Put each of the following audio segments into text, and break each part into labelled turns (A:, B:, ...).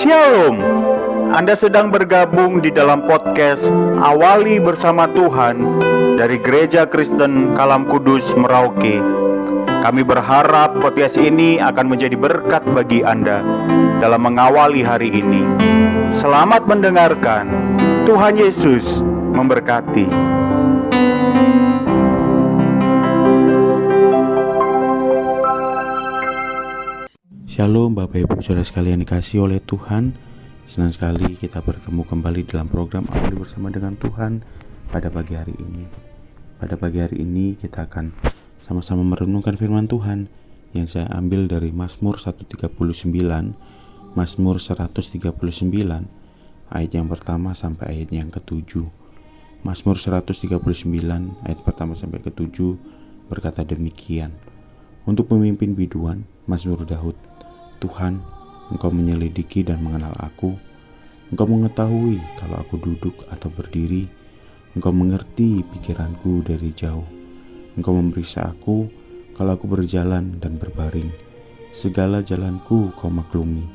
A: Shalom. Anda sedang bergabung di dalam podcast Awali Bersama Tuhan dari Gereja Kristen Kalam Kudus Merauke. Kami berharap podcast ini akan menjadi berkat bagi Anda dalam mengawali hari ini. Selamat mendengarkan. Tuhan Yesus memberkati.
B: Shalom Bapak Ibu Saudara sekalian dikasihi oleh Tuhan. Senang sekali kita bertemu kembali dalam program Awali Bersama dengan Tuhan pada pagi hari ini. Pada pagi hari ini kita akan sama-sama merenungkan firman Tuhan yang saya ambil dari Mazmur 139, Mazmur 139 ayat yang pertama sampai ayat yang ke-7. Mazmur 139 ayat pertama sampai ke-7 berkata demikian. Untuk pemimpin biduan, Mazmur Daud. Tuhan, Engkau menyelidiki dan mengenal aku. Engkau mengetahui kalau aku duduk atau berdiri. Engkau mengerti pikiranku dari jauh. Engkau memeriksa aku kalau aku berjalan dan berbaring. Segala jalanku Kau maklumi.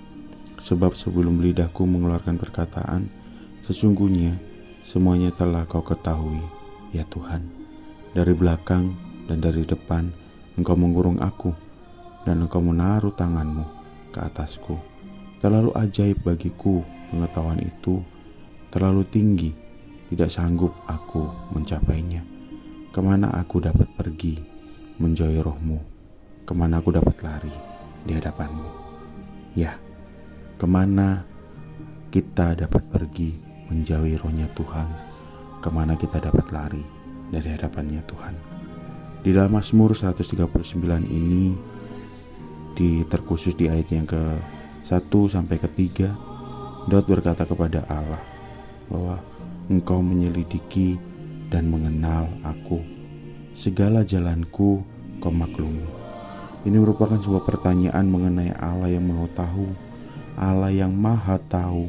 B: Sebab sebelum lidahku mengeluarkan perkataan, sesungguhnya semuanya telah Kau ketahui, ya Tuhan. Dari belakang dan dari depan Engkau mengurung aku, dan Engkau menaruh tangan-Mu ke atasku. Terlalu ajaib bagiku pengetahuan itu, terlalu tinggi, tidak sanggup aku mencapainya. Kemana aku dapat pergi menjauhi Roh-Mu? Kemana aku dapat lari di hadapan-Mu? Ya, kemana kita dapat pergi menjauhi Roh-Nya Tuhan? Kemana kita dapat lari dari hadapan-Nya Tuhan? Di dalam Mazmur 139 ini terkhusus di ayat yang ke-1 sampai ke-3, Daud berkata kepada Allah bahwa Engkau menyelidiki dan mengenal aku. Segala jalanku Kau maklumi. Ini merupakan sebuah pertanyaan mengenai Allah yang Maha Tahu, Allah yang Maha Tahu,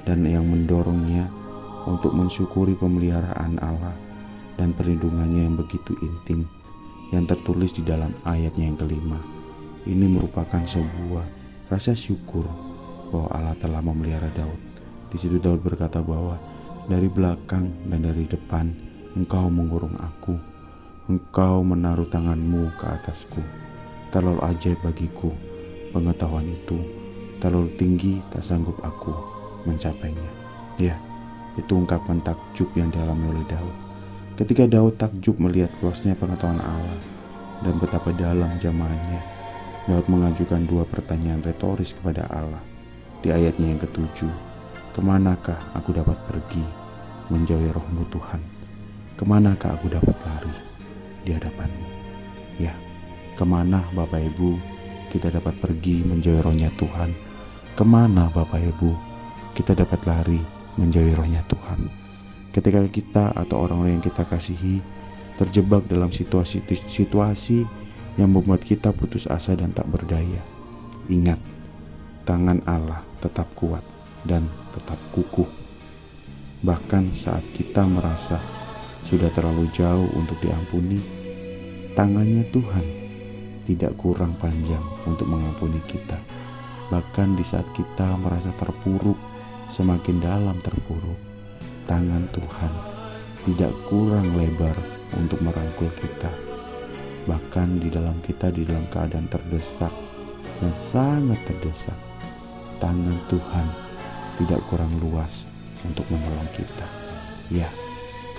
B: dan yang mendorongnya untuk mensyukuri pemeliharaan Allah dan perlindungannya yang begitu intim yang tertulis di dalam ayatnya yang kelima. Ini merupakan sebuah rasa syukur bahwa Allah telah memelihara Daud. Di situ Daud berkata bahwa dari belakang dan dari depan Engkau mengurung aku. Engkau menaruh tangan-Mu ke atasku. Terlalu ajaib bagiku pengetahuan itu. Terlalu tinggi tak sanggup aku mencapainya. Ya, itu ungkapan takjub yang dialami oleh Daud. Ketika Daud takjub melihat luasnya pengetahuan Allah dan betapa dalam jamaahnya, Daud mengajukan dua pertanyaan retoris kepada Allah di ayatnya yang ke-7. Kemanakah aku dapat pergi menjauhi Roh-Mu Tuhan? Kemanakah aku dapat lari di hadapan-Mu? Ya, kemana Bapak Ibu kita dapat pergi menjauhi Roh-Nya Tuhan? Kemana Bapak Ibu kita dapat lari menjauhi Roh-Nya Tuhan? Ketika kita atau orang-orang yang kita kasihi terjebak dalam situasi yang membuat kita putus asa dan tak berdaya, ingat, tangan Allah tetap kuat dan tetap kukuh. Bahkan saat kita merasa sudah terlalu jauh untuk diampuni, tangannya Tuhan tidak kurang panjang untuk mengampuni kita. Bahkan di saat kita merasa terpuruk, semakin dalam terpuruk, tangan Tuhan tidak kurang lebar untuk merangkul kita. Bahkan di dalam keadaan terdesak dan sangat terdesak, tangan Tuhan tidak kurang luas untuk menolong kita. Ya,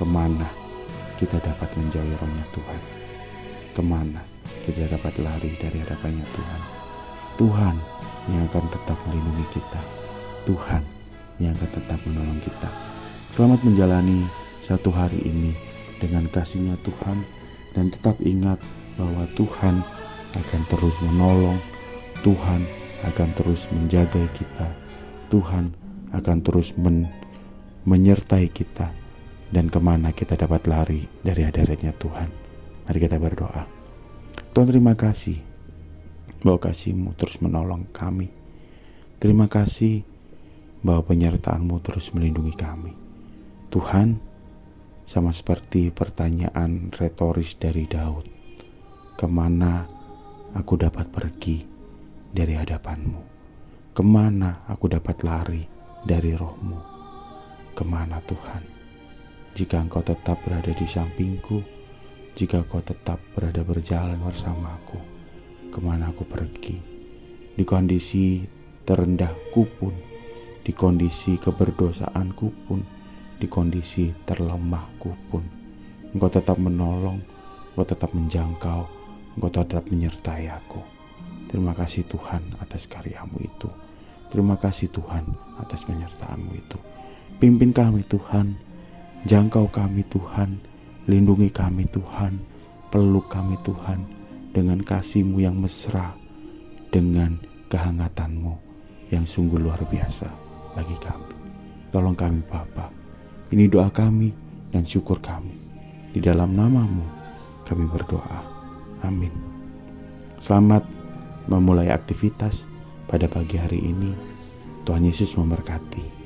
B: kemana kita dapat menjauhi Roh-Nya Tuhan? Kemana kita dapat lari dari hadapan-Nya Tuhan? Tuhan yang akan tetap melindungi kita. Tuhan yang akan tetap menolong kita. Selamat menjalani satu hari ini dengan kasih-Nya Tuhan, dan tetap ingat bahwa Tuhan akan terus menolong, Tuhan akan terus menjaga kita, Tuhan akan terus menyertai kita, dan kemana kita dapat lari dari hadirat-Nya Tuhan. Mari kita berdoa. Tuhan, terima kasih bahwa kasih-Mu terus menolong kami. Terima kasih bahwa penyertaan-Mu terus melindungi kami. Tuhan, sama seperti pertanyaan retoris dari Daud, kemana aku dapat pergi dari hadapan-Mu? Kemana aku dapat lari dari Roh-Mu? Kemana Tuhan? Jika Engkau tetap berada di sampingku, jika Engkau tetap berada berjalan bersamaku, kemana aku pergi? Di kondisi terendahku pun, di kondisi keberdosaanku pun, di kondisi terlemahku pun, Engkau tetap menolong, Engkau tetap menjangkau, Engkau tetap menyertai aku. Terima kasih Tuhan atas karya-Mu itu. Terima kasih Tuhan atas penyertaan-Mu itu. Pimpin kami Tuhan, jangkau kami Tuhan, lindungi kami Tuhan, peluk kami Tuhan dengan kasih-Mu yang mesra, dengan kehangatan-Mu yang sungguh luar biasa bagi kami. Tolong kami Bapa, ini doa kami dan syukur kami. Di dalam nama-Mu kami berdoa. Amin. Selamat memulai aktivitas pada pagi hari ini. Tuhan Yesus memberkati.